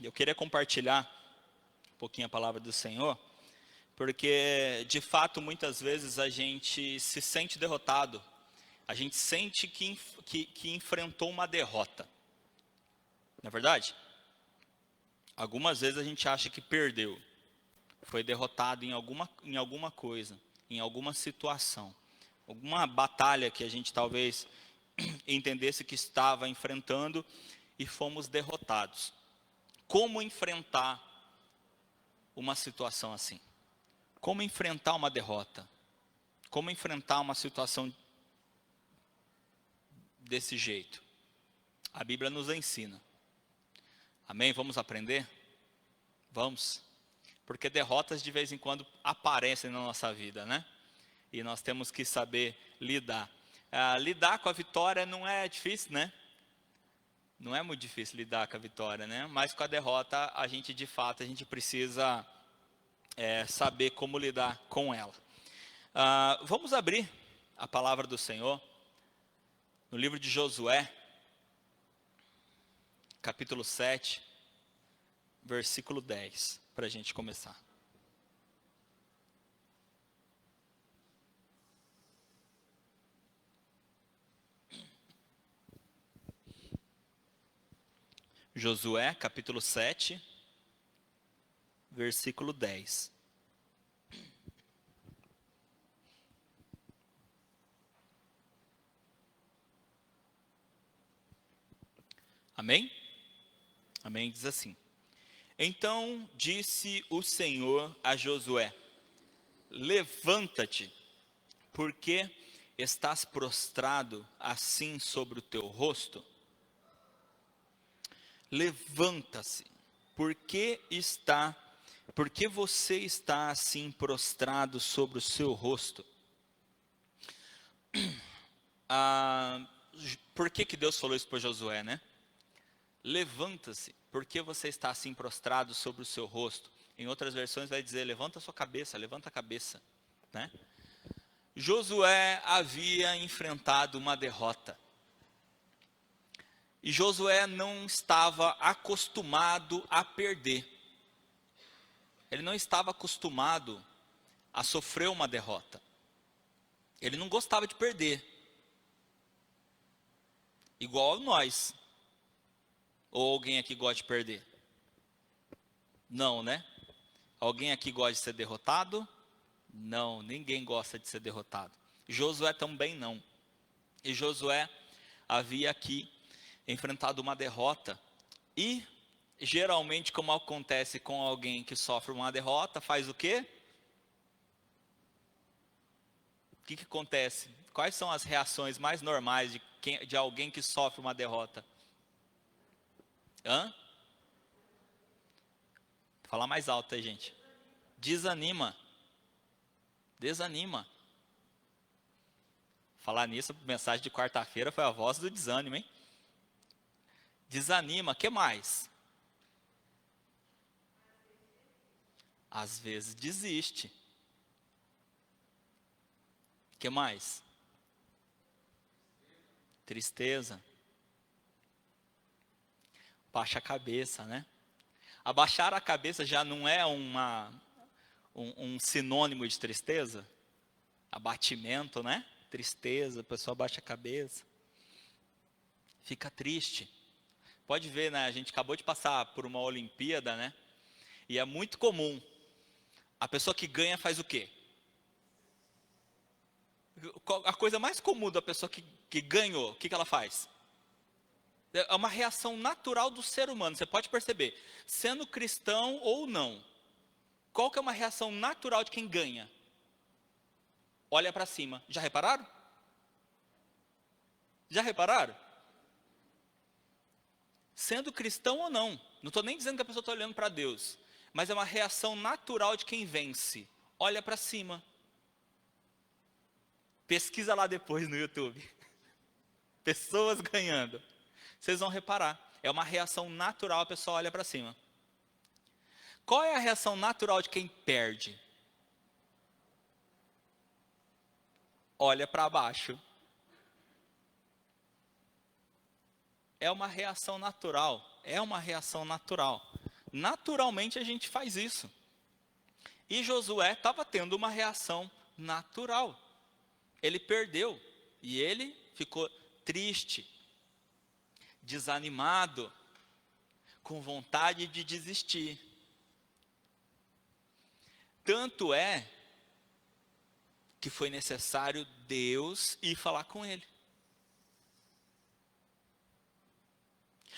Eu queria compartilhar um pouquinho a palavra do Senhor, porque de fato muitas vezes a gente se sente derrotado, a gente sente que enfrentou uma derrota, não é verdade? Algumas vezes a gente acha que perdeu, foi derrotado em alguma coisa, em alguma situação, alguma batalha que a gente talvez entendesse que estava enfrentando e fomos derrotados. Como enfrentar uma situação assim? Como enfrentar uma derrota? Como enfrentar uma situação desse jeito? A Bíblia nos ensina. Amém? Vamos aprender? Vamos? Porque derrotas de vez em quando aparecem na nossa vida, né? E nós temos que saber lidar. Lidar com a vitória não é difícil, né? Não é muito difícil lidar com a vitória, né? Mas com a derrota, a gente precisa saber como lidar com ela. Vamos abrir a palavra do Senhor no livro de Josué, capítulo 7, versículo 10, para a gente começar. Josué, capítulo 7, versículo 10. Amém? Amém, diz assim. Então disse o Senhor a Josué: levanta-te, porque estás prostrado assim sobre o teu rosto? Levanta-se, porque você está assim prostrado sobre o seu rosto? Por que Deus falou isso para Josué, né? Levanta-se, porque você está assim prostrado sobre o seu rosto? Em outras versões vai dizer, levanta a sua cabeça, levanta a cabeça, né? Josué havia enfrentado uma derrota. E Josué não estava acostumado a perder. Ele não estava acostumado a sofrer uma derrota. Ele não gostava de perder. Igual nós. Ou alguém aqui gosta de perder? Não, né? Alguém aqui gosta de ser derrotado? Não, ninguém gosta de ser derrotado. Josué também não. E Josué havia aqui enfrentado uma derrota. E geralmente, como acontece com alguém que sofre uma derrota, faz o quê? O que acontece? Quais são as reações mais normais de alguém que sofre uma derrota? Hã? Fala mais alto aí, gente. Desanima. Desanima. Falar nisso, mensagem de quarta-feira foi a voz do desânimo, hein? Desanima. Que mais? Às vezes desiste. Que mais? Tristeza. Baixa a cabeça, né? Abaixar a cabeça já não é um sinônimo de tristeza? Abatimento, né? Tristeza, a pessoa abaixa a cabeça. Fica triste. Pode ver, né? A gente acabou de passar por uma Olimpíada, né? E é muito comum. A pessoa que ganha faz o quê? A coisa mais comum da pessoa que ganhou, o que ela faz? É uma reação natural do ser humano, você pode perceber. Sendo cristão ou não. Qual que é uma reação natural de quem ganha? Olha para cima. Já repararam? Já repararam? Sendo cristão ou não. Não estou nem dizendo que a pessoa está olhando para Deus. Mas é uma reação natural de quem vence. Olha para cima. Pesquisa lá depois no YouTube. Pessoas ganhando. Vocês vão reparar. É uma reação natural, a pessoa olha para cima. Qual é a reação natural de quem perde? Olha para baixo. É uma reação natural. É uma reação natural. Naturalmente a gente faz isso. E Josué estava tendo uma reação natural. Ele perdeu e ele ficou triste, desanimado, com vontade de desistir. Tanto é que foi necessário Deus ir falar com ele.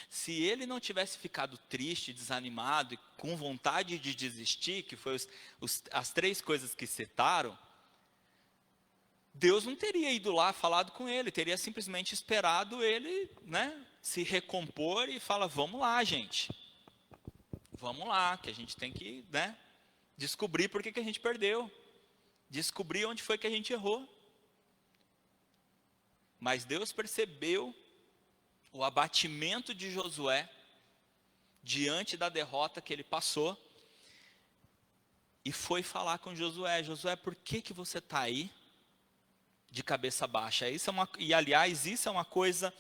Se ele não tivesse ficado triste, desanimado e com vontade de desistir, que foi as três coisas que citaram, Deus não teria ido lá falado com ele, teria simplesmente esperado ele, né, se recompor e falar, vamos lá, gente. Vamos lá, que a gente tem que, né, descobrir por que a gente perdeu. Descobrir onde foi que a gente errou. Mas Deus percebeu o abatimento de Josué diante da derrota que ele passou e foi falar com Josué. Josué, por que você está aí de cabeça baixa? E aliás, isso é uma coisa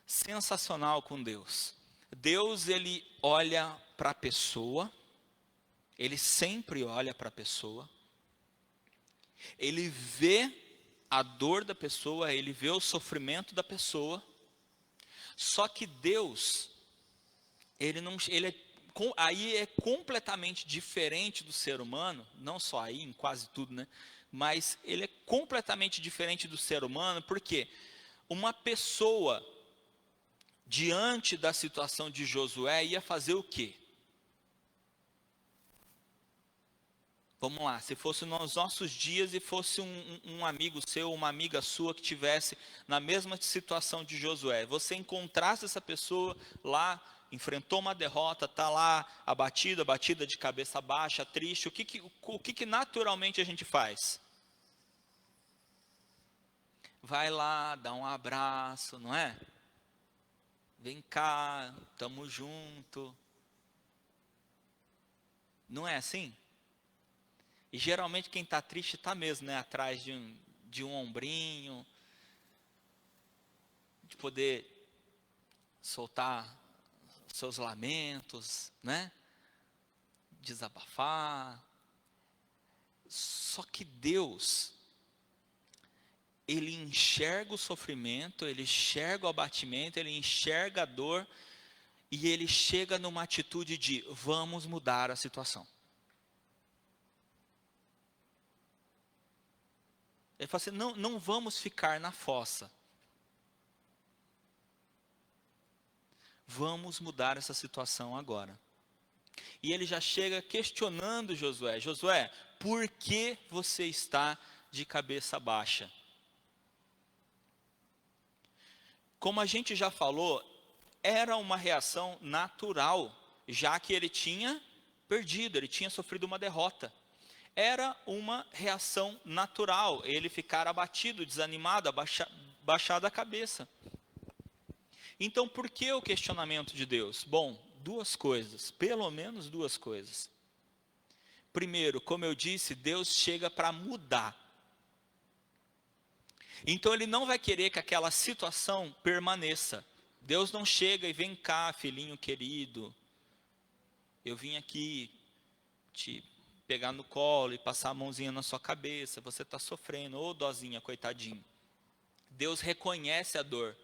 sensacional com Deus. Deus, ele olha para a pessoa, ele sempre olha para a pessoa, ele vê a dor da pessoa, ele vê o sofrimento da pessoa. Só que Deus, aí é completamente diferente do ser humano, não só aí, em quase tudo, né? Mas ele é completamente diferente do ser humano, porque uma pessoa, diante da situação de Josué, ia fazer o quê? Vamos lá, se fosse nos nossos dias e fosse um amigo seu, uma amiga sua que tivesse na mesma situação de Josué, você encontrasse essa pessoa lá, enfrentou uma derrota, está lá abatida de cabeça baixa, triste, o que naturalmente a gente faz? Vai lá, dá um abraço, não é? Vem cá, estamos junto. Não é assim? E geralmente quem está triste está mesmo, né? Atrás de um ombrinho, de poder soltar seus lamentos, né? Desabafar. Só que Deus, ele enxerga o sofrimento, ele enxerga o abatimento, ele enxerga a dor, e ele chega numa atitude de vamos mudar a situação. Ele fala assim, não vamos ficar na fossa. Vamos mudar essa situação agora. E ele já chega questionando Josué. Josué, por que você está de cabeça baixa? Como a gente já falou, era uma reação natural, já que ele tinha perdido, ele tinha sofrido uma derrota. Era uma reação natural, ele ficar abatido, desanimado, baixado a cabeça. Então, por que o questionamento de Deus? Bom, duas coisas, pelo menos duas coisas. Primeiro, como eu disse, Deus chega para mudar. Então, ele não vai querer que aquela situação permaneça. Deus não chega e vem cá, filhinho querido, eu vim aqui te pegar no colo e passar a mãozinha na sua cabeça, você está sofrendo, ô dozinha, coitadinho. Deus reconhece a dor,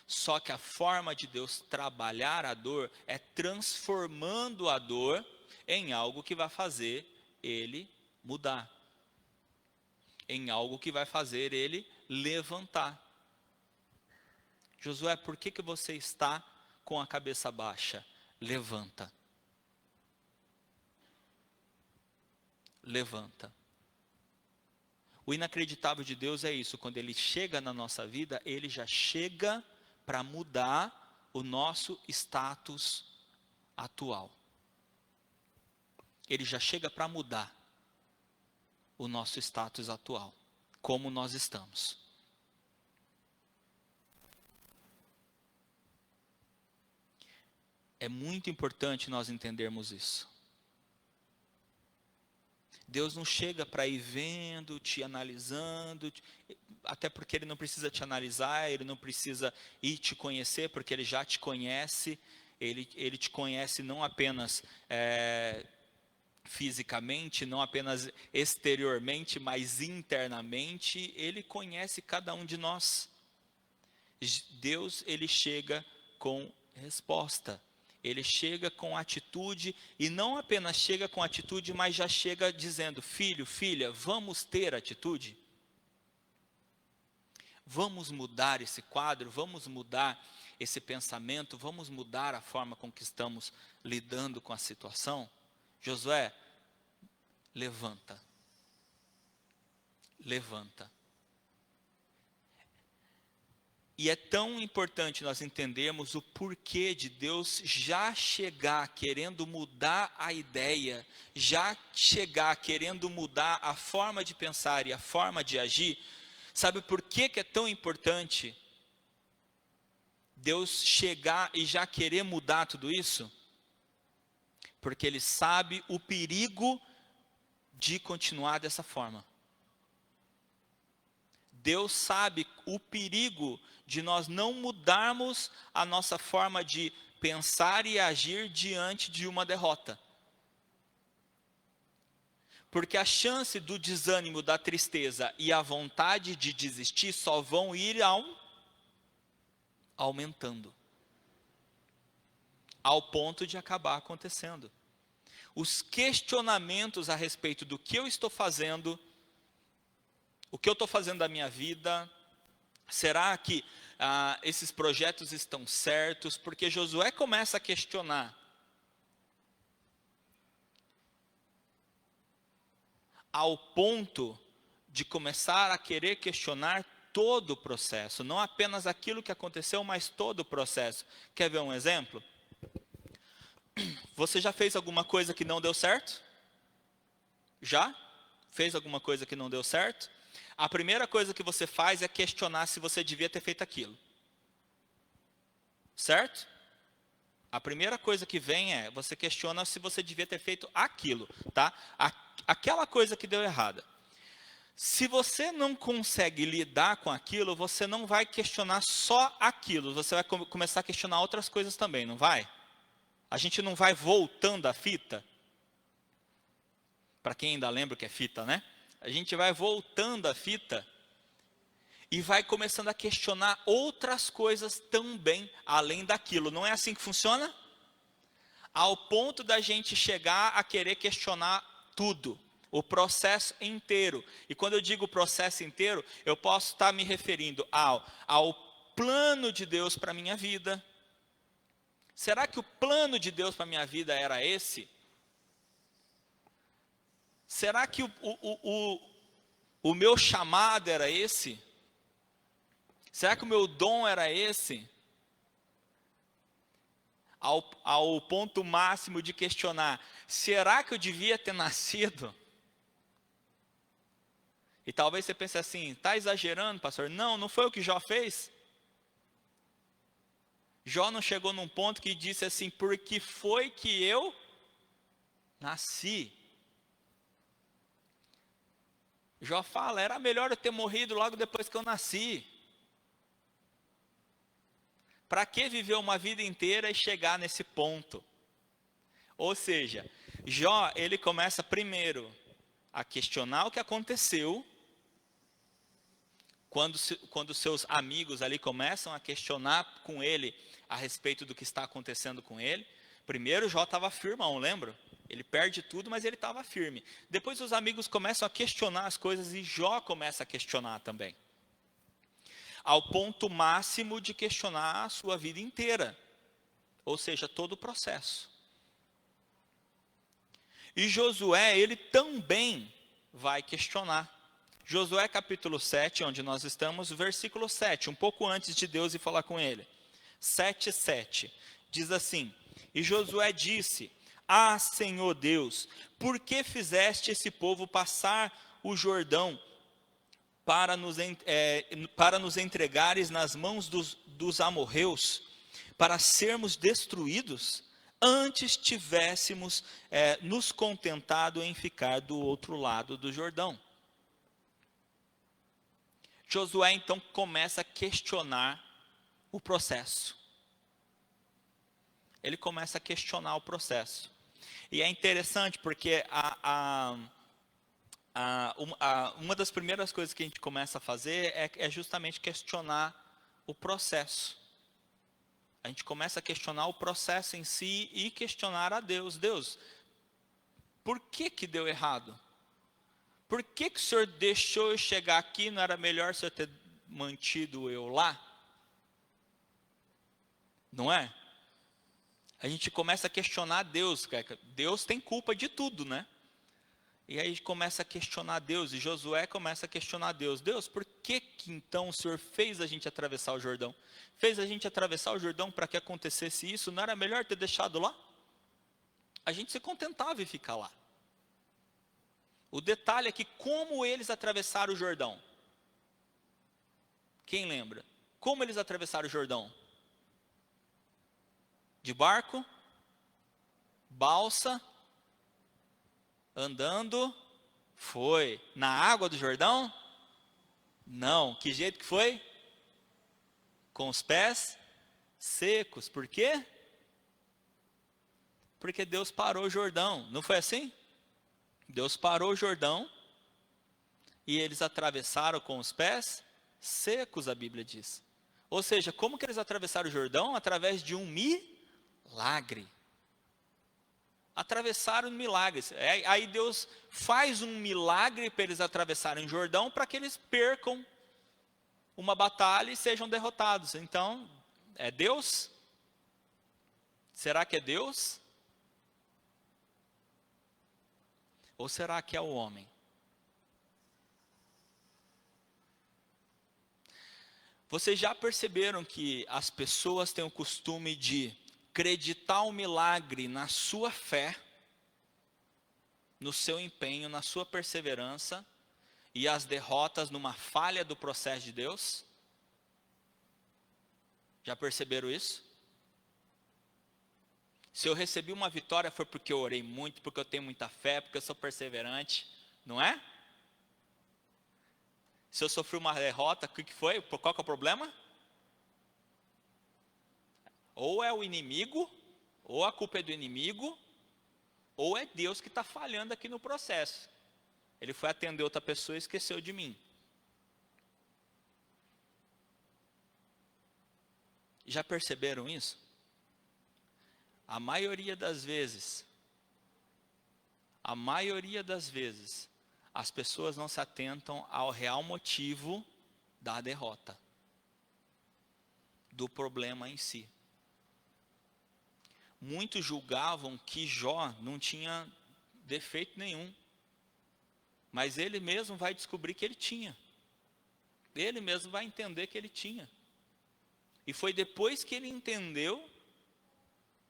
só que a forma de Deus trabalhar a dor é transformando a dor em algo que vai fazer ele mudar, em algo que vai fazer ele levantar. Josué, por que você está com a cabeça baixa? Levanta. Levanta. O inacreditável de Deus é isso, quando ele chega na nossa vida, ele já chega para mudar o nosso status atual. Ele já chega para mudar o nosso status atual, como nós estamos. É muito importante nós entendermos isso. Deus não chega para ir vendo, te analisando, até porque Ele não precisa te analisar, Ele não precisa ir te conhecer, porque Ele já te conhece, Ele te conhece não apenas fisicamente, não apenas exteriormente, mas internamente. Ele conhece cada um de nós. Deus, ele chega com resposta. Ele chega com atitude, e não apenas chega com atitude, mas já chega dizendo: filho, filha, vamos ter atitude? Vamos mudar esse quadro, vamos mudar esse pensamento, vamos mudar a forma com que estamos lidando com a situação? Josué, levanta. Levanta. E é tão importante nós entendermos o porquê de Deus já chegar querendo mudar a ideia, já chegar querendo mudar a forma de pensar e a forma de agir. Sabe por que é tão importante Deus chegar e já querer mudar tudo isso? Porque Ele sabe o perigo de continuar dessa forma. Deus sabe o perigo de nós não mudarmos a nossa forma de pensar e agir diante de uma derrota. Porque a chance do desânimo, da tristeza e a vontade de desistir só vão ir aumentando, ao ponto de acabar acontecendo. Os questionamentos a respeito do que eu estou fazendo, o que eu estou fazendo da minha vida, será que esses projetos estão certos? Porque Josué começa a questionar. Ao ponto de começar a querer questionar todo o processo. Não apenas aquilo que aconteceu, mas todo o processo. Quer ver um exemplo? Você já fez alguma coisa que não deu certo? Já? Fez alguma coisa que não deu certo? A primeira coisa que você faz é questionar se você devia ter feito aquilo. Certo? A primeira coisa que vem é, você questiona se você devia ter feito aquilo, tá? Aquela coisa que deu errada. Se você não consegue lidar com aquilo, você não vai questionar só aquilo, você vai começar a questionar outras coisas também, não vai? A gente não vai voltando a fita? Para quem ainda lembra o que é fita, né? A gente vai voltando a fita e vai começando a questionar outras coisas também, além daquilo. Não é assim que funciona? Ao ponto da gente chegar a querer questionar tudo, o processo inteiro. E quando eu digo processo inteiro, eu posso estar me referindo ao plano de Deus para a minha vida. Será que o plano de Deus para a minha vida era esse? Será que o meu chamado era esse? Será que o meu dom era esse? Ao ponto máximo de questionar, será que eu devia ter nascido? E talvez você pense assim, está exagerando, pastor? Não, não foi o que Jó fez. Jó não chegou num ponto que disse assim, porque foi que eu nasci. Jó fala, era melhor eu ter morrido logo depois que eu nasci. Para que viver uma vida inteira e chegar nesse ponto? Ou seja, Jó, ele começa primeiro a questionar o que aconteceu, quando seus amigos ali começam a questionar com ele a respeito do que está acontecendo com ele. Primeiro Jó estava firmão, lembra? Ele perde tudo, mas ele estava firme. Depois os amigos começam a questionar as coisas e Jó começa a questionar também. Ao ponto máximo de questionar a sua vida inteira. Ou seja, todo o processo. E Josué, ele também vai questionar. Josué capítulo 7, onde nós estamos, versículo 7, um pouco antes de Deus ir falar com ele. 7:7, diz assim, e Josué disse, Senhor Deus, por que fizeste esse povo passar o Jordão para nos entregares nas mãos dos amorreus, para sermos destruídos? Antes tivéssemos nos contentado em ficar do outro lado do Jordão. Josué então começa a questionar o processo. ele começa a questionar o processo. E é interessante porque uma das primeiras coisas que a gente começa a fazer é justamente questionar o processo. A gente começa a questionar o processo em si e questionar a Deus. Deus, por que deu errado? Por que o Senhor deixou eu chegar aqui? Não era melhor o Senhor ter mantido eu lá? Não é? A gente começa a questionar Deus. Deus tem culpa de tudo, né? E aí a gente começa a questionar Deus. E Josué começa a questionar Deus. Deus, por que então o Senhor fez a gente atravessar o Jordão? Fez a gente atravessar o Jordão para que acontecesse isso? Não era melhor ter deixado lá? A gente se contentava em ficar lá. O detalhe é que como eles atravessaram o Jordão? Quem lembra? Como eles atravessaram o Jordão? De barco? Balsa? Andando? Foi. Na água do Jordão? Não. Que jeito que foi? Com os pés secos. Por quê? Porque Deus parou o Jordão. Não foi assim? Deus parou o Jordão e eles atravessaram com os pés secos, a Bíblia diz. Ou seja, como que eles atravessaram o Jordão? Através de um milagre. Atravessaram milagres. Aí Deus faz um milagre para eles atravessarem o Jordão para que eles percam uma batalha e sejam derrotados. Então, é Deus? Será que é Deus? Ou será que é o homem? Vocês já perceberam que as pessoas têm o costume de acreditar o milagre na sua fé, no seu empenho, na sua perseverança, e as derrotas numa falha do processo de Deus? Já perceberam isso? Se eu recebi uma vitória foi porque eu orei muito, porque eu tenho muita fé, porque eu sou perseverante, não é? Se eu sofri uma derrota, o que foi? Qual que é o problema? Ou é o inimigo, ou a culpa é do inimigo, ou é Deus que está falhando aqui no processo. Ele foi atender outra pessoa e esqueceu de mim. Já perceberam isso? A maioria das vezes, as pessoas não se atentam ao real motivo da derrota, do problema em si. Muitos julgavam que Jó não tinha defeito nenhum, mas ele mesmo vai descobrir que ele tinha. Ele mesmo vai entender que ele tinha. E foi depois que ele entendeu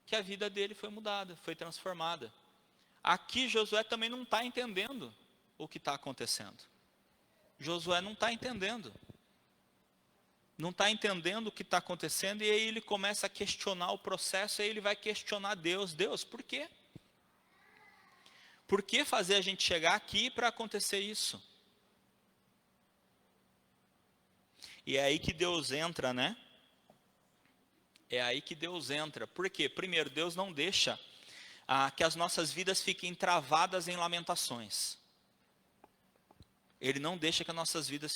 que a vida dele foi mudada, foi transformada. Aqui Josué também não está entendendo o que está acontecendo. Josué não está entendendo. Não está entendendo o que está acontecendo, e aí ele começa a questionar o processo, e aí ele vai questionar Deus. Deus, por quê? Por que fazer a gente chegar aqui para acontecer isso? E é aí que Deus entra, né? É aí que Deus entra. Por quê? Primeiro, Deus não deixa que as nossas vidas fiquem travadas em lamentações. Ele não deixa que as nossas vidas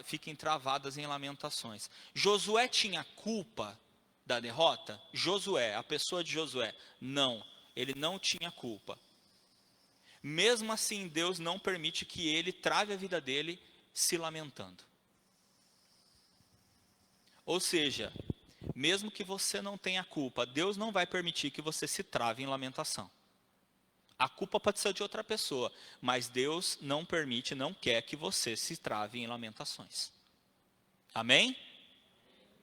fiquem travadas em lamentações. Josué tinha culpa da derrota? Josué, a pessoa de Josué, não. Ele não tinha culpa. Mesmo assim, Deus não permite que ele trave a vida dele se lamentando. Ou seja, mesmo que você não tenha culpa, Deus não vai permitir que você se trave em lamentação. A culpa pode ser de outra pessoa, mas Deus não permite, não quer que você se trave em lamentações. Amém?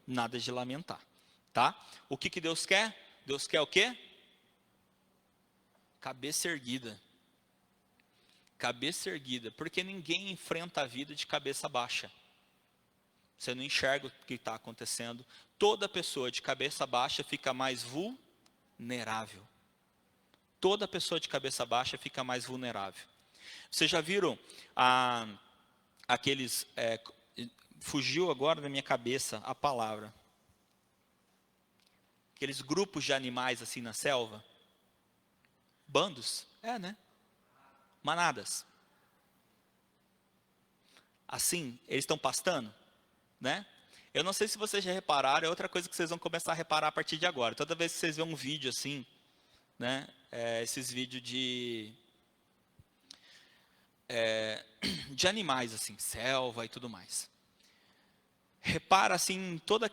Nada de lamentar, tá? O que Deus quer? Deus quer o quê? Cabeça erguida. Cabeça erguida, porque ninguém enfrenta a vida de cabeça baixa. Você não enxerga o que está acontecendo. Toda pessoa de cabeça baixa fica mais vulnerável. Toda pessoa de cabeça baixa fica mais vulnerável. Vocês já viram aqueles... fugiu agora da minha cabeça a palavra. aqueles grupos de animais assim na selva. Bandos, né? Manadas. Assim, eles estão pastando, né? Eu não sei se vocês já repararam, é outra coisa que vocês vão começar a reparar a partir de agora. Toda vez que vocês vêem um vídeo assim, né? Esses vídeos de animais assim, selva e tudo mais. Repara assim em toda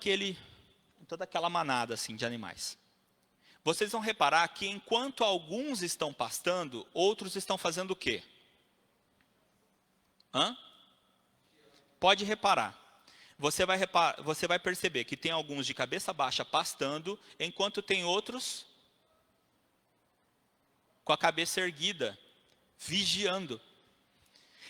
aquela manada assim de animais. Vocês vão reparar que enquanto alguns estão pastando, outros estão fazendo o quê? Pode reparar. Você vai perceber que tem alguns de cabeça baixa pastando, enquanto tem outros com a cabeça erguida, vigiando.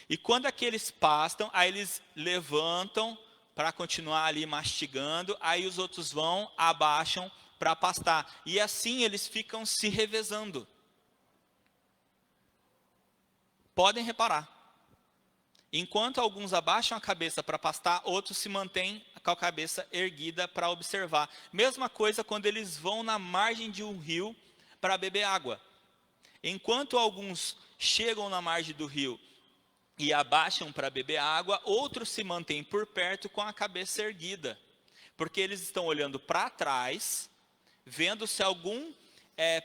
E quando aqueles pastam, aí eles levantam para continuar ali mastigando, aí os outros vão, abaixam para pastar. E assim eles ficam se revezando. Podem reparar. Enquanto alguns abaixam a cabeça para pastar, outros se mantêm com a cabeça erguida para observar. Mesma coisa quando eles vão na margem de um rio para beber água. Enquanto alguns chegam na margem do rio e abaixam para beber água, outros se mantêm por perto com a cabeça erguida. Porque eles estão olhando para trás, vendo se algum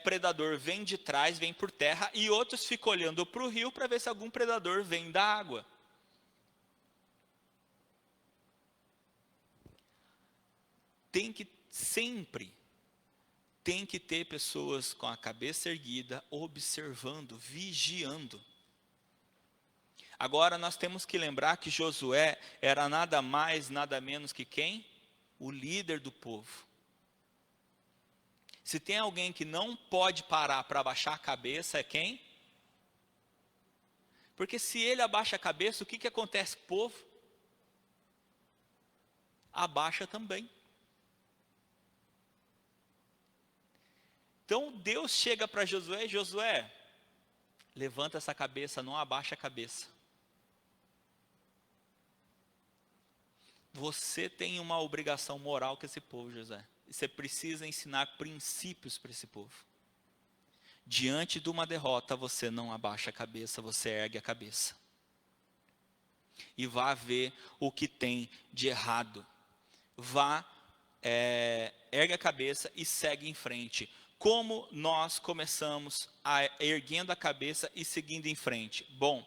predador vem de trás, vem por terra, e outros ficam olhando para o rio para ver se algum predador vem da água. Sempre tem que ter pessoas com a cabeça erguida, observando, vigiando. Agora nós temos que lembrar que Josué era nada mais, nada menos que quem? O líder do povo. Se tem alguém que não pode parar para abaixar a cabeça, é quem? Porque se ele abaixa a cabeça, o que acontece com o povo? Abaixa também. Então Deus chega para Josué: Josué, levanta essa cabeça, não abaixa a cabeça. Você tem uma obrigação moral com esse povo, Josué. Você precisa ensinar princípios para esse povo. Diante de uma derrota, você não abaixa a cabeça, você ergue a cabeça. E vá ver o que tem de errado. Ergue a cabeça e segue em frente. Como nós começamos erguendo a cabeça e seguindo em frente? Bom,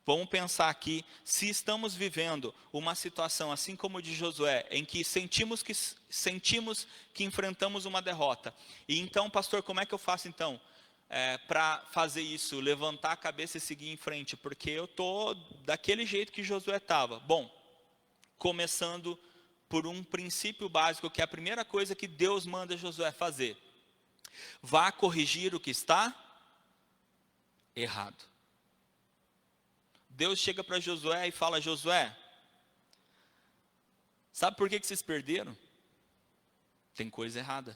vamos pensar aqui, se estamos vivendo uma situação assim como a de Josué, em que sentimos que enfrentamos uma derrota. E então, pastor, como é que eu faço então? Para fazer isso, levantar a cabeça e seguir em frente, porque eu estou daquele jeito que Josué estava. Bom, começando por um princípio básico, que é a primeira coisa que Deus manda Josué fazer. Vá corrigir o que está errado. Deus chega para Josué e fala: Josué, sabe por que vocês perderam? Tem coisa errada.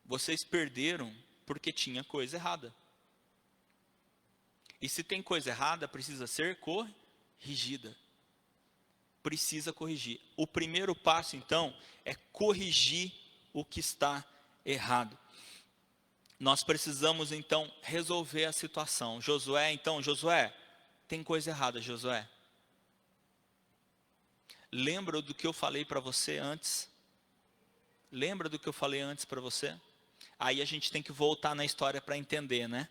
Vocês perderam porque tinha coisa errada. E se tem coisa errada, precisa ser corrigida. Precisa corrigir. O primeiro passo, então, é corrigir o que está errado. Nós precisamos, então, resolver a situação. Josué, tem coisa errada, Josué. Lembra do que eu falei para você antes? Lembra do que eu falei antes para você? Aí a gente tem que voltar na história para entender, né?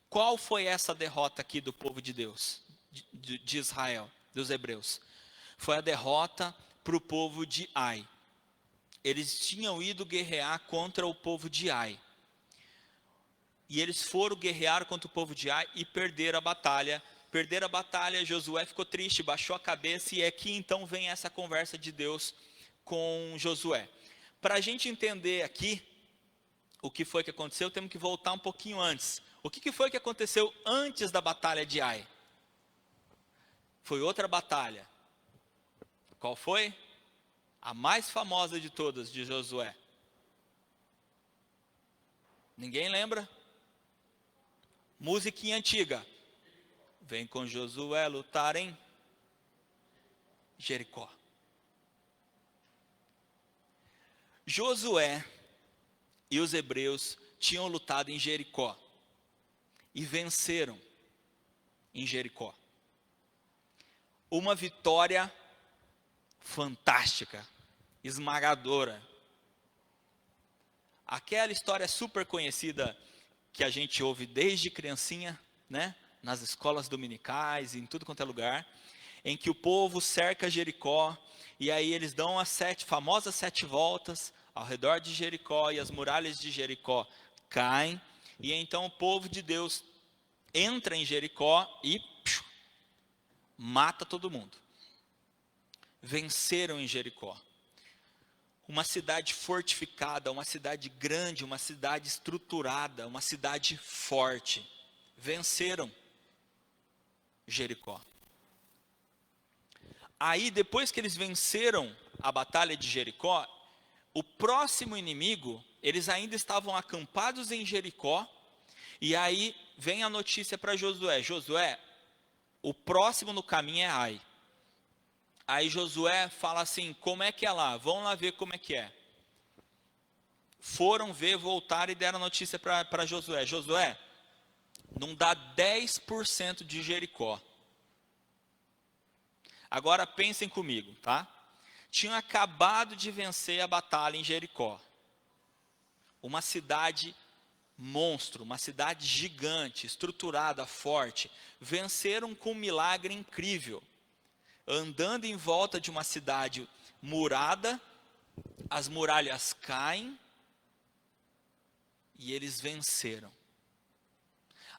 Qual foi essa derrota aqui do povo de Deus, de Israel, dos hebreus? Foi a derrota para o povo de Ai. Eles tinham ido guerrear contra o povo de Ai. E eles foram guerrear contra o povo de Ai e perderam a batalha. Perderam a batalha, Josué ficou triste, baixou a cabeça, e é aqui então vem essa conversa de Deus com Josué. Para a gente entender aqui o que foi que aconteceu, temos que voltar um pouquinho antes. O que foi que aconteceu antes da batalha de Ai? Foi outra batalha. Qual foi? A mais famosa de todas, de Josué. Ninguém lembra? Musiquinha antiga. Vem com Josué lutar em Jericó. Josué e os hebreus tinham lutado em Jericó e venceram em Jericó. Uma vitória fantástica, esmagadora. Aquela história super conhecida que a gente ouve desde criancinha, né? Nas escolas dominicais, em tudo quanto é lugar, em que o povo cerca Jericó, e aí eles dão as famosas 7 voltas ao redor de Jericó, e as muralhas de Jericó caem, e então o povo de Deus entra em Jericó e mata todo mundo. Venceram em Jericó. Uma cidade fortificada, uma cidade grande, uma cidade estruturada, uma cidade forte. Venceram Jericó. Aí, depois que eles venceram a batalha de Jericó, o próximo inimigo, eles ainda estavam acampados em Jericó, e aí vem a notícia para Josué: Josué, o próximo no caminho é Ai. Aí Josué fala assim: como é que é lá? Vão lá ver como é que é. Foram ver, voltaram e deram notícia para Josué: Josué, não dá 10% de Jericó. Agora pensem comigo, tá? Tinham acabado de vencer a batalha em Jericó. Uma cidade monstro, uma cidade gigante, estruturada, forte. Venceram com um milagre incrível. Andando em volta de uma cidade murada, as muralhas caem e eles venceram.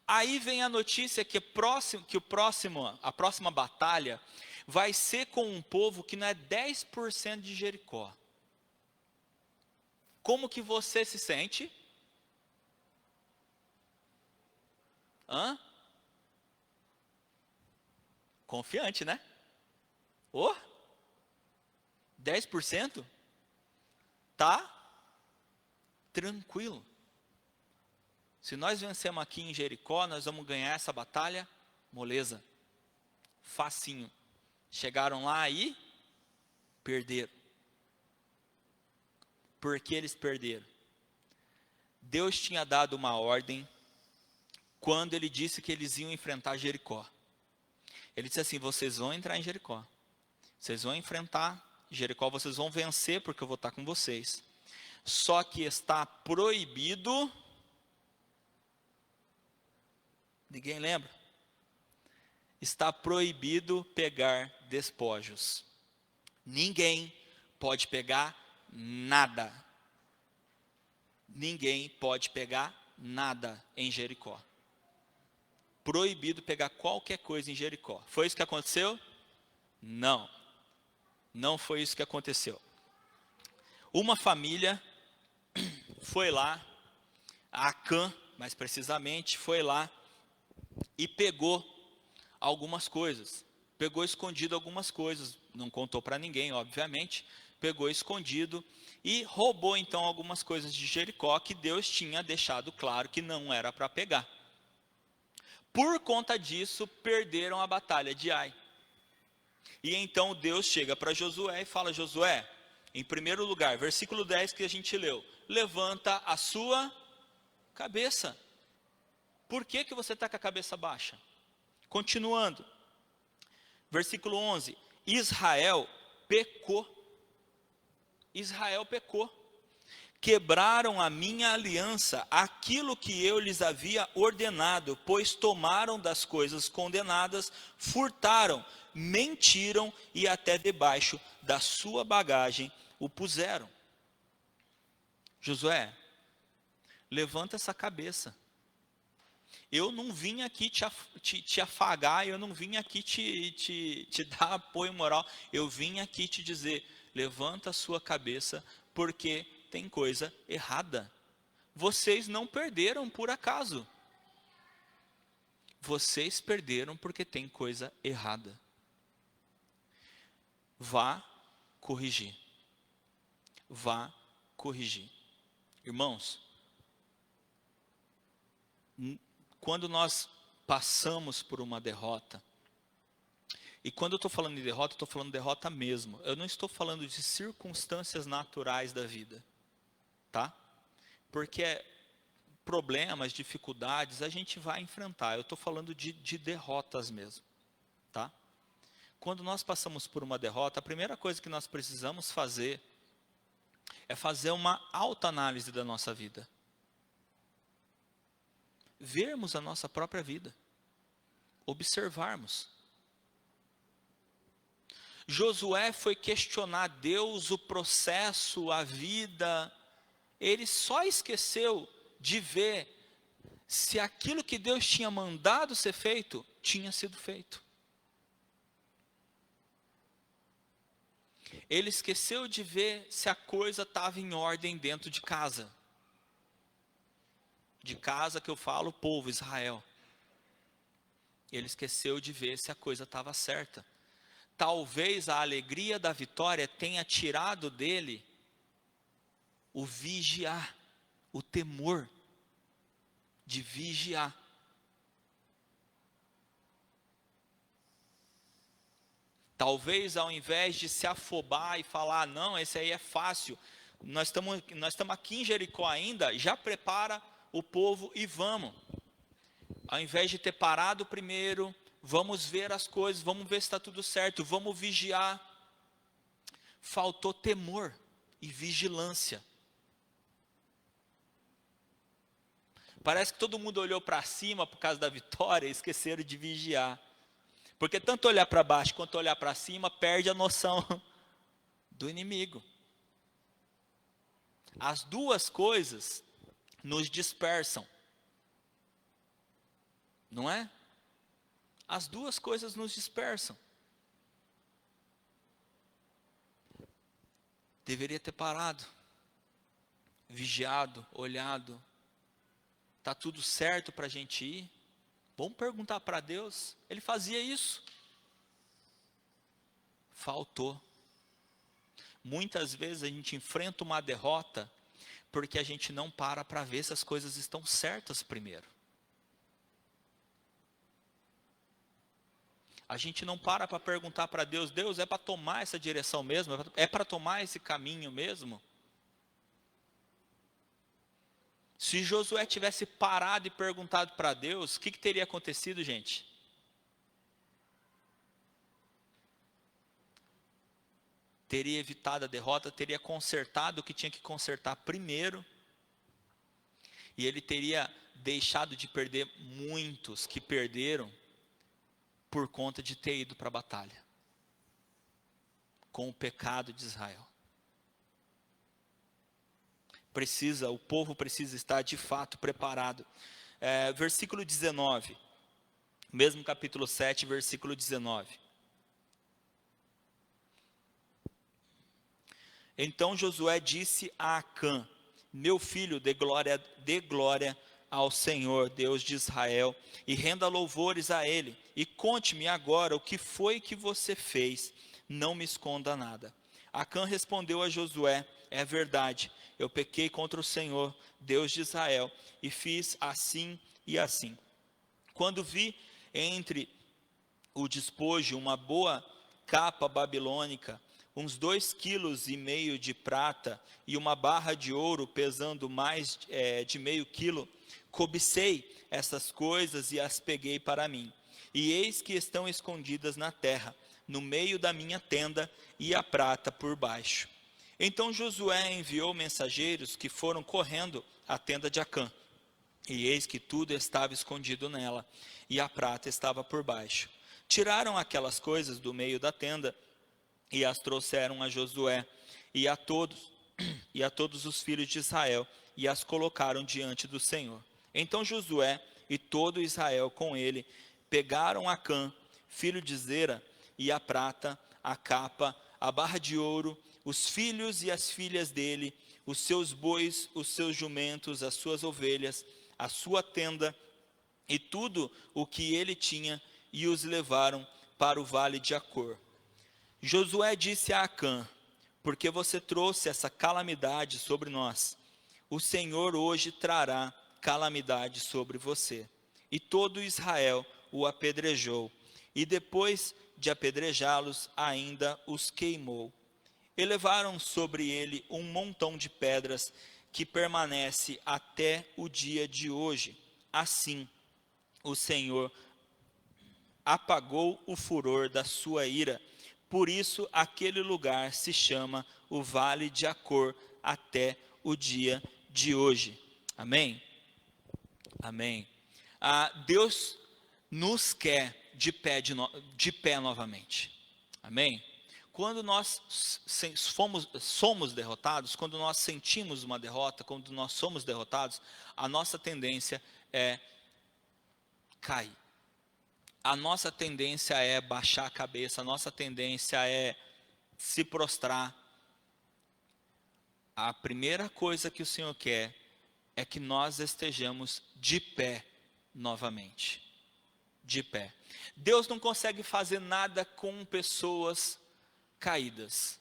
Aí vem a notícia que a próxima batalha vai ser com um povo que não é 10% de Jericó. Como que você se sente? Confiante, né? 10%? Tá tranquilo. Se nós vencemos aqui em Jericó, nós vamos ganhar essa batalha, moleza. Facinho. Chegaram lá e perderam. Por que eles perderam? Deus tinha dado uma ordem quando ele disse que eles iam enfrentar Jericó. Ele disse assim: vocês vão entrar em Jericó. Vocês vão enfrentar Jericó, vocês vão vencer porque eu vou estar com vocês. Só que está proibido. Ninguém lembra? Está proibido pegar despojos. Ninguém pode pegar nada. Ninguém pode pegar nada em Jericó. Proibido pegar qualquer coisa em Jericó. Foi isso que aconteceu? Não. Não foi isso que aconteceu. Uma família foi lá, a Acã, mais precisamente, foi lá e pegou algumas coisas. Pegou escondido algumas coisas. Não contou para ninguém, obviamente. Pegou escondido e roubou então algumas coisas de Jericó que Deus tinha deixado claro que não era para pegar. Por conta disso, perderam a batalha de Ai. E então Deus chega para Josué e fala: Josué, em primeiro lugar, versículo 10 que a gente leu: levanta a sua cabeça. Por que você está com a cabeça baixa? Continuando, versículo 11: Israel pecou. Israel pecou. Quebraram a minha aliança, aquilo que eu lhes havia ordenado, pois tomaram das coisas condenadas, furtaram, mentiram e até debaixo da sua bagagem o puseram. Josué, levanta essa cabeça. Eu não vim aqui te afagar, eu não vim aqui te dar apoio moral, eu vim aqui te dizer: levanta a sua cabeça, porque tem coisa errada. Vocês não perderam por acaso. Vocês perderam porque tem coisa errada. Vá corrigir. Vá corrigir. Irmãos, quando nós passamos por uma derrota, e quando eu estou falando de derrota, eu estou falando de derrota mesmo. Eu não estou falando de circunstâncias naturais da vida. tá? Porque problemas, dificuldades, a gente vai enfrentar. Eu estou falando de derrotas mesmo, tá? Quando nós passamos por uma derrota, a primeira coisa que nós precisamos fazer é fazer uma autoanálise da nossa vida. Vermos a nossa própria vida. Observarmos. Josué foi questionar Deus, o processo, a vida. Ele só esqueceu de ver se aquilo que Deus tinha mandado ser feito, tinha sido feito. Ele esqueceu de ver se a coisa estava em ordem dentro de casa. De casa que eu falo, povo, Israel. Ele esqueceu de ver se a coisa estava certa. Talvez a alegria da vitória tenha tirado dele o vigiar, o temor de vigiar. Talvez ao invés de se afobar e falar, não, esse aí é fácil, nós estamos aqui em Jericó ainda, já prepara o povo e vamos. Ao invés de ter parado primeiro, vamos ver as coisas, vamos ver se está tudo certo, vamos vigiar. Faltou temor e vigilância. Parece que todo mundo olhou para cima por causa da vitória e esqueceram de vigiar. Porque tanto olhar para baixo quanto olhar para cima perde a noção do inimigo. As duas coisas nos dispersam. Não é? As duas coisas nos dispersam. Deveria ter parado, vigiado, olhado. Está tudo certo para a gente ir? Vamos perguntar para Deus. Ele fazia isso. Faltou. Muitas vezes a gente enfrenta uma derrota porque a gente não para ver se as coisas estão certas primeiro. A gente não para perguntar para Deus, Deus, é para tomar essa direção mesmo? É para tomar esse caminho mesmo? Se Josué tivesse parado e perguntado para Deus, o que teria acontecido, gente? Teria evitado a derrota, teria consertado o que tinha que consertar primeiro, e ele teria deixado de perder muitos que perderam por conta de ter ido para a batalha, com o pecado de Israel. O povo precisa estar de fato preparado. Versículo 19, mesmo capítulo 7, versículo 19. Então Josué disse a Acã, meu filho, dê glória ao Senhor, Deus de Israel, e renda louvores a Ele, e conte-me agora o que foi que você fez, não me esconda nada. Acã respondeu a Josué, é verdade, eu pequei contra o Senhor, Deus de Israel, e fiz assim e assim. Quando vi entre o despojo uma boa capa babilônica, uns 2,5 quilos de prata e uma barra de ouro pesando mais de meio quilo, cobicei essas coisas e as peguei para mim. E eis que estão escondidas na terra, no meio da minha tenda, e a prata por baixo. Então Josué enviou mensageiros que foram correndo à tenda de Acã. E eis que tudo estava escondido nela, e a prata estava por baixo. Tiraram aquelas coisas do meio da tenda, e as trouxeram a Josué, e a todos os filhos de Israel, e as colocaram diante do Senhor. Então Josué e todo Israel com ele, pegaram Acã, filho de Zera, e a prata, a capa, a barra de ouro, os filhos e as filhas dele, os seus bois, os seus jumentos, as suas ovelhas, a sua tenda, e tudo o que ele tinha, e os levaram para o vale de Acor. Josué disse a Acã, porque você trouxe essa calamidade sobre nós, o Senhor hoje trará calamidade sobre você. E todo Israel o apedrejou, e depois de apedrejá-los, ainda os queimou. E levaram sobre ele um montão de pedras que permanece até o dia de hoje. Assim, o Senhor apagou o furor da sua ira. Por isso, aquele lugar se chama o Vale de Acor até o dia de hoje. Amém? Amém. Deus nos quer de pé novamente. Amém? Quando nós somos derrotados, quando nós sentimos uma derrota, quando nós somos derrotados, a nossa tendência é cair. A nossa tendência é baixar a cabeça, a nossa tendência é se prostrar. A primeira coisa que o Senhor quer é que nós estejamos de pé novamente. De pé. Deus não consegue fazer nada com pessoas caídas.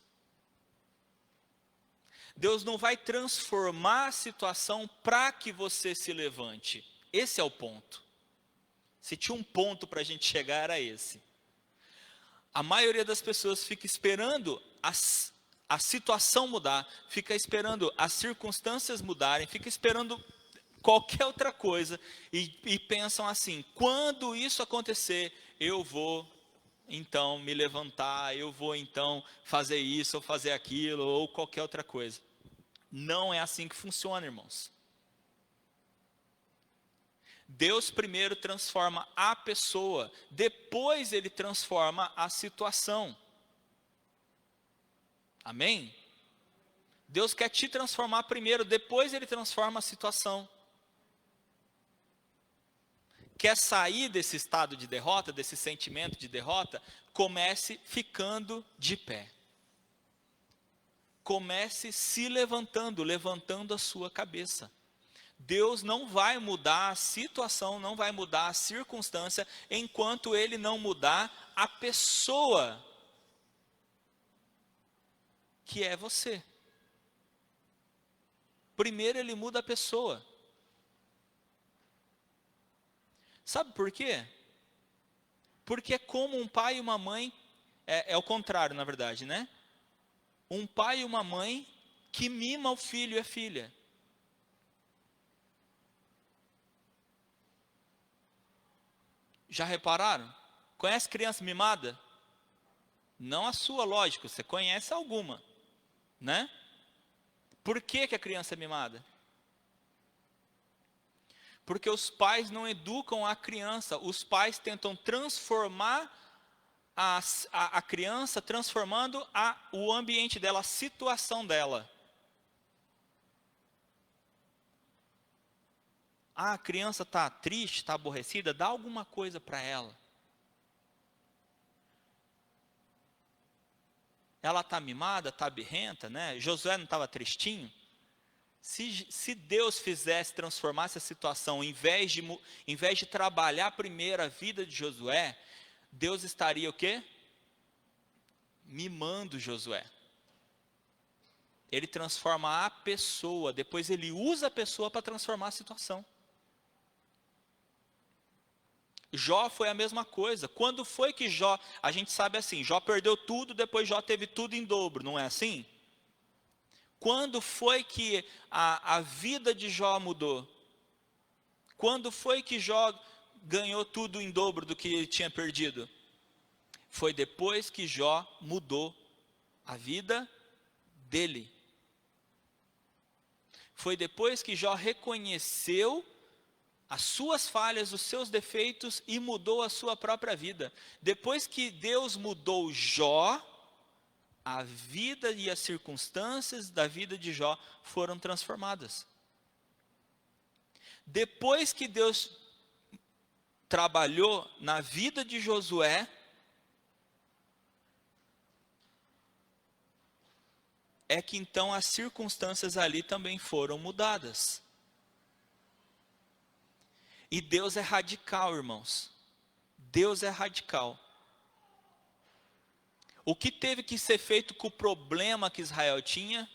Deus não vai transformar a situação para que você se levante. Esse é o ponto. Se tinha um ponto para a gente chegar, era esse. A maioria das pessoas fica esperando a situação mudar, fica esperando as circunstâncias mudarem, fica esperando qualquer outra coisa e pensam assim: quando isso acontecer, eu vou então me levantar, eu vou então fazer isso ou fazer aquilo ou qualquer outra coisa. Não é assim que funciona, irmãos. Deus primeiro transforma a pessoa, depois ele transforma a situação. Amém? Deus quer te transformar primeiro, depois ele transforma a situação. Quer sair desse estado de derrota, desse sentimento de derrota? Comece ficando de pé. Comece se levantando, levantando a sua cabeça. Deus não vai mudar a situação, não vai mudar a circunstância, enquanto Ele não mudar a pessoa, que é você. Primeiro Ele muda a pessoa. Sabe por quê? Porque é como um pai e uma mãe, é o contrário na verdade, né? Um pai e uma mãe que mima o filho e a filha. Já repararam? Conhece criança mimada? Não a sua, lógico, você conhece alguma, né? Por que a criança é mimada? Porque os pais não educam a criança, os pais tentam transformar a criança, transformando o ambiente dela, a situação dela. A criança está triste, está aborrecida, dá alguma coisa para ela. Ela está mimada, está birrenta, né? Josué não estava tristinho? Se Deus fizesse, transformasse a situação, em vez de trabalhar primeiro a vida de Josué, Deus estaria o quê? Mimando Josué. Ele transforma a pessoa, depois ele usa a pessoa para transformar a situação. Jó foi a mesma coisa. Quando foi que Jó, a gente sabe assim, Jó perdeu tudo, depois Jó teve tudo em dobro, não é assim? Quando foi que a vida de Jó mudou? Quando foi que Jó ganhou tudo em dobro do que ele tinha perdido? Foi depois que Jó mudou a vida dele. Foi depois que Jó reconheceu as suas falhas, os seus defeitos e mudou a sua própria vida. Depois que Deus mudou Jó, a vida e as circunstâncias da vida de Jó foram transformadas. Depois que Deus trabalhou na vida de Josué, é que então as circunstâncias ali também foram mudadas. E Deus é radical, irmãos. Deus é radical. O que teve que ser feito com o problema que Israel tinha,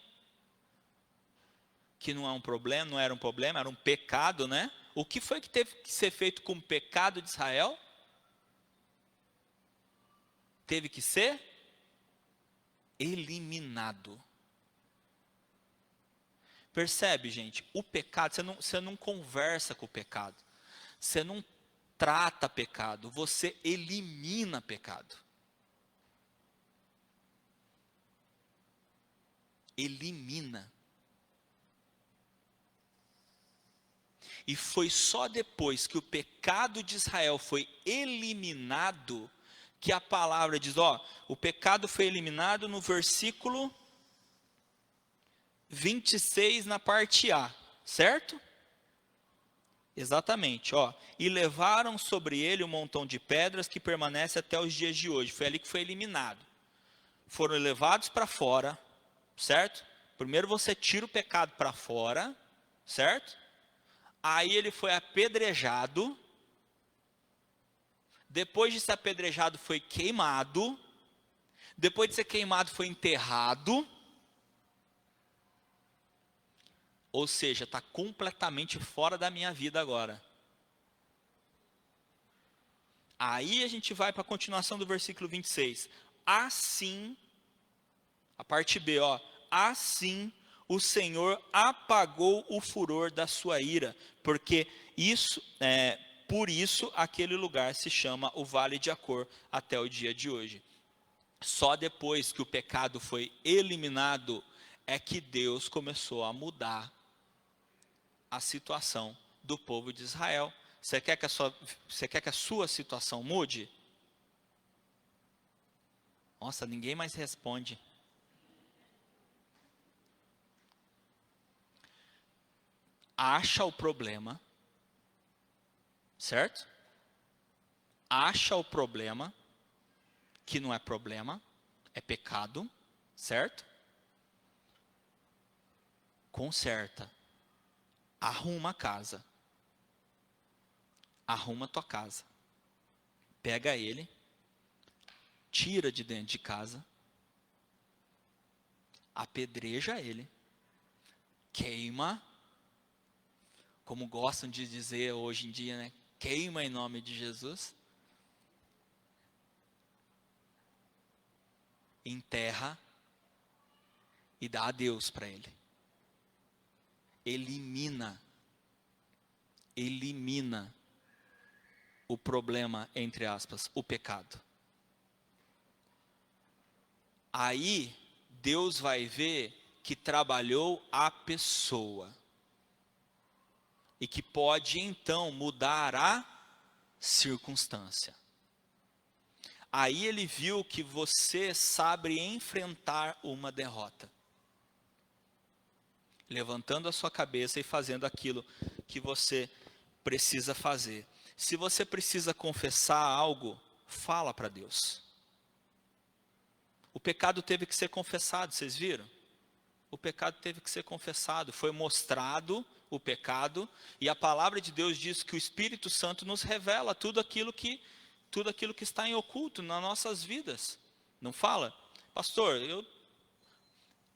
que não é um problema, não era um problema, era um pecado, né? O que foi que teve que ser feito com o pecado de Israel? Teve que ser eliminado. Percebe, gente? O pecado, você não conversa com o pecado. Você não trata pecado, você elimina pecado. Elimina. E foi só depois que o pecado de Israel foi eliminado, que a palavra diz, o pecado foi eliminado no versículo 26 na parte A, certo? Exatamente, e levaram sobre ele um montão de pedras que permanece até os dias de hoje. Foi ali que foi eliminado. Foram levados para fora, certo? Primeiro você tira o pecado para fora, certo? Aí ele foi apedrejado. Depois de ser apedrejado, foi queimado. Depois de ser queimado, foi enterrado. Ou seja, está completamente fora da minha vida agora. Aí a gente vai para a continuação do versículo 26. Assim, a parte B, assim o Senhor apagou o furor da sua ira, porque por isso aquele lugar se chama o Vale de Acor até o dia de hoje. Só depois que o pecado foi eliminado é que Deus começou a mudar a situação do povo de Israel. Você quer que a sua situação mude? Nossa, ninguém mais responde. Acha o problema, certo? Acha o problema, que não é problema, é pecado, certo? Conserta. Arruma a casa. Arruma a tua casa. Pega ele, tira de dentro de casa, apedreja ele, queima, como gostam de dizer hoje em dia, né? Queima em nome de Jesus. Enterra e dá adeus para ele. Elimina o problema, entre aspas, o pecado. Aí Deus vai ver que trabalhou a pessoa e que pode então mudar a circunstância. Aí ele viu que você sabe enfrentar uma derrota, levantando a sua cabeça e fazendo aquilo que você precisa fazer. Se você precisa confessar algo, fala para Deus. O pecado teve que ser confessado, vocês viram? O pecado teve que ser confessado, foi mostrado o pecado, e a palavra de Deus diz que o Espírito Santo nos revela tudo aquilo que está em oculto nas nossas vidas. Não fala? Pastor,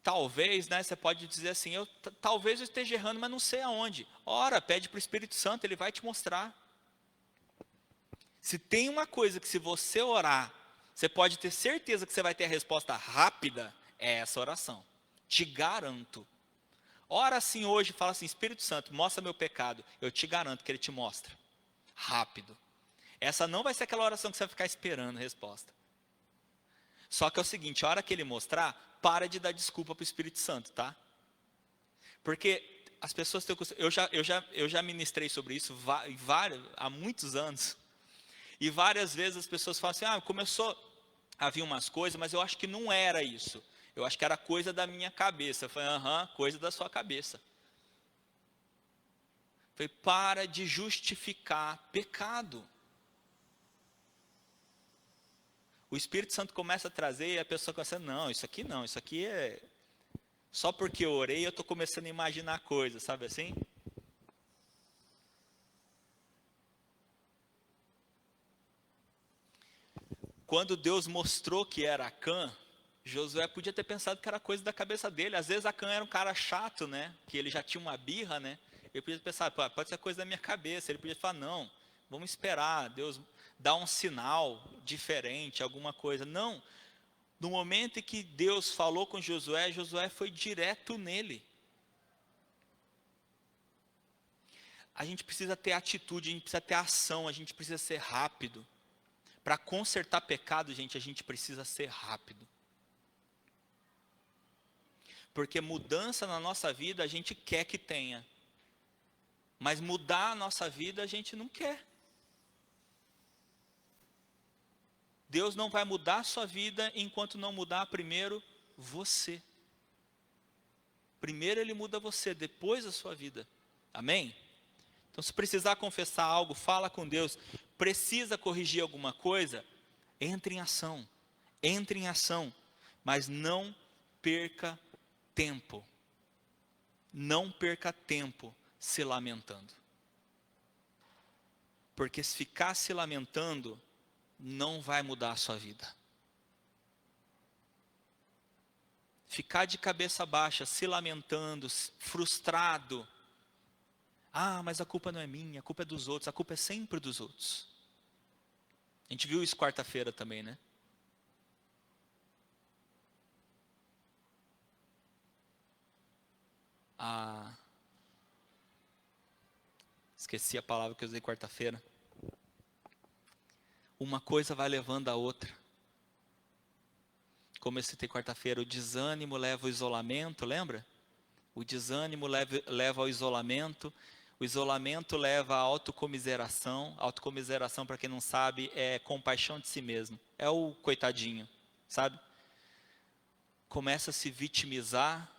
talvez, você pode dizer assim, talvez eu esteja errando, mas não sei aonde. Ora, pede para o Espírito Santo, ele vai te mostrar. Se tem uma coisa que se você orar, você pode ter certeza que você vai ter a resposta rápida, é essa oração. Te garanto. Ora assim hoje, fala assim, Espírito Santo, mostra meu pecado. Eu te garanto que ele te mostra. Rápido. Essa não vai ser aquela oração que você vai ficar esperando a resposta. Só que é o seguinte, a hora que ele mostrar, para de dar desculpa para o Espírito Santo, tá? Porque as pessoas têm o costume, eu já ministrei sobre isso há muitos anos. E várias vezes as pessoas falam assim, começou a vir umas coisas, mas eu acho que não era isso. Eu acho que era coisa da minha cabeça. Eu falei, coisa da sua cabeça. Eu falei, para de justificar pecado. O Espírito Santo começa a trazer e a pessoa começa, não, isso aqui é... Só porque eu orei, eu estou começando a imaginar coisas, sabe assim? Quando Deus mostrou que era Acã, Josué podia ter pensado que era coisa da cabeça dele. Às vezes Acã era um cara chato, né? Que ele já tinha uma birra, né? Ele podia pensar, pode ser coisa da minha cabeça. Ele podia falar, não, vamos esperar, Deus dá um sinal diferente, alguma coisa. Não, no momento em que Deus falou com Josué, Josué foi direto nele. a gente precisa ter atitude, a gente precisa ter ação, a gente precisa ser rápido. Para consertar pecado, gente, a gente precisa ser rápido. Porque mudança na nossa vida a gente quer que tenha. Mas mudar a nossa vida a gente não quer. Deus não vai mudar a sua vida enquanto não mudar primeiro você. Primeiro Ele muda você, depois a sua vida. Amém? Então se precisar confessar algo, fala com Deus. Precisa corrigir alguma coisa? Entre em ação. Entre em ação. Mas não perca tempo. Não perca tempo se lamentando. Porque se ficar se lamentando, não vai mudar a sua vida. Ficar de cabeça baixa, se lamentando, frustrado. Ah, mas a culpa não é minha, a culpa é dos outros, a culpa é sempre dos outros. A gente viu isso quarta-feira também, né? Esqueci a palavra que eu usei quarta-feira. Uma coisa vai levando a outra. Como eu citei quarta-feira, o desânimo leva ao isolamento, lembra? O desânimo leva ao isolamento. O isolamento leva à autocomiseração. Autocomiseração, para quem não sabe, é compaixão de si mesmo. É o coitadinho, sabe? Começa a se vitimizar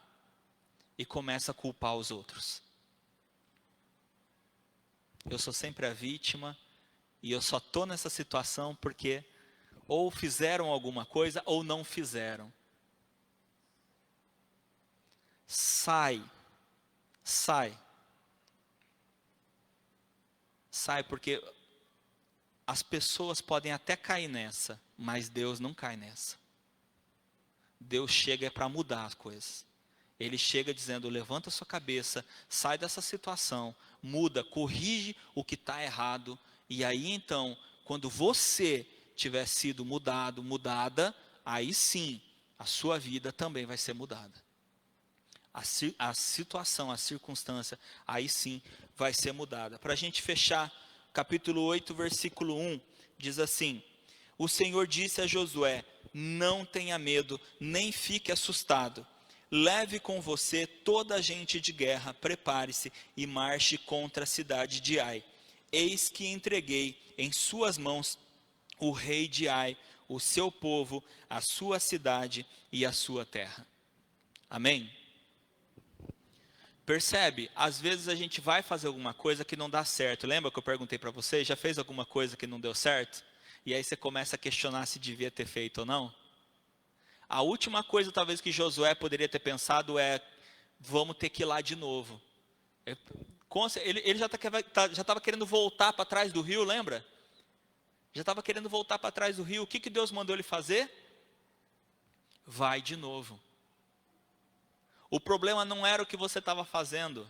e começa a culpar os outros. Eu sou sempre a vítima e eu só estou nessa situação porque ou fizeram alguma coisa ou não fizeram. Sai, porque as pessoas podem até cair nessa, mas Deus não cai nessa. Deus chega para mudar as coisas. Ele chega dizendo, levanta sua cabeça, sai dessa situação, muda, corrige o que está errado, e aí então, quando você tiver sido mudado, mudada, aí sim, a sua vida também vai ser mudada. A situação, a circunstância, aí sim vai ser mudada. Para a gente fechar, capítulo 8, versículo 1, diz assim: o Senhor disse a Josué, não tenha medo, nem fique assustado. Leve com você toda a gente de guerra, prepare-se e marche contra a cidade de Ai. Eis que entreguei em suas mãos o rei de Ai, o seu povo, a sua cidade e a sua terra. Amém? Percebe? Às vezes a gente vai fazer alguma coisa que não dá certo. Lembra que eu perguntei para você? Já fez alguma coisa que não deu certo? E aí você começa a questionar se devia ter feito ou não? A última coisa talvez que Josué poderia ter pensado é, vamos ter que ir lá de novo. Ele já estava querendo voltar para trás do rio, lembra? Já estava querendo voltar para trás do rio. O que Deus mandou ele fazer? Vai de novo. O problema não era o que você estava fazendo.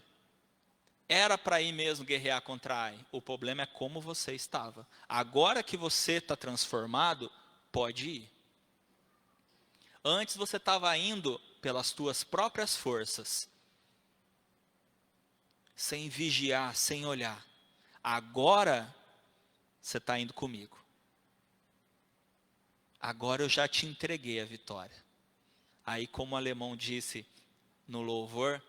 Era para ir mesmo guerrear contra Ai. O problema é como você estava. Agora que você está transformado, pode ir. Antes você estava indo pelas tuas próprias forças. Sem vigiar, sem olhar. Agora você está indo comigo. Agora eu já te entreguei a vitória. Aí, como o alemão disse no louvor,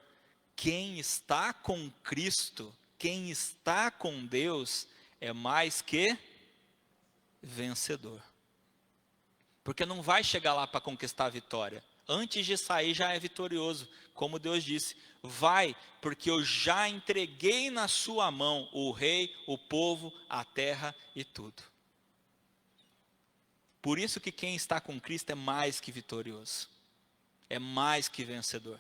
quem está com Cristo, quem está com Deus, é mais que vencedor. Porque não vai chegar lá para conquistar a vitória. Antes de sair já é vitorioso. Como Deus disse, vai, porque eu já entreguei na sua mão o rei, o povo, a terra e tudo. Por isso que quem está com Cristo é mais que vitorioso. É mais que vencedor.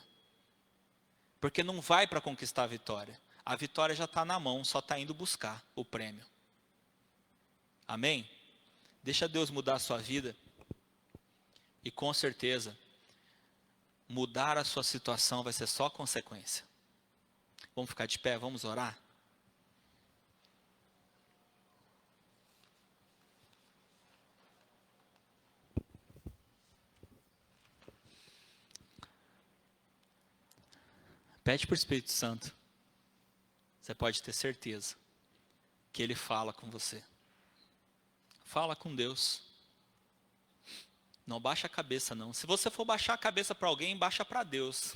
Porque não vai para conquistar a vitória. A vitória já está na mão, só está indo buscar o prêmio. Amém? Deixa Deus mudar a sua vida. E com certeza, mudar a sua situação vai ser só consequência. Vamos ficar de pé, vamos orar? Pede para o Espírito Santo. você pode ter certeza que Ele fala com você. Fala com Deus. Não baixa a cabeça não. Se você for baixar a cabeça para alguém, baixa para Deus.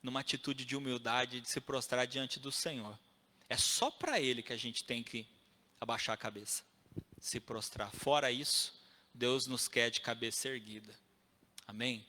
Numa atitude de humildade, de se prostrar diante do Senhor. É só para Ele que a gente tem que abaixar a cabeça. Se prostrar. Fora isso, Deus nos quer de cabeça erguida. Amém?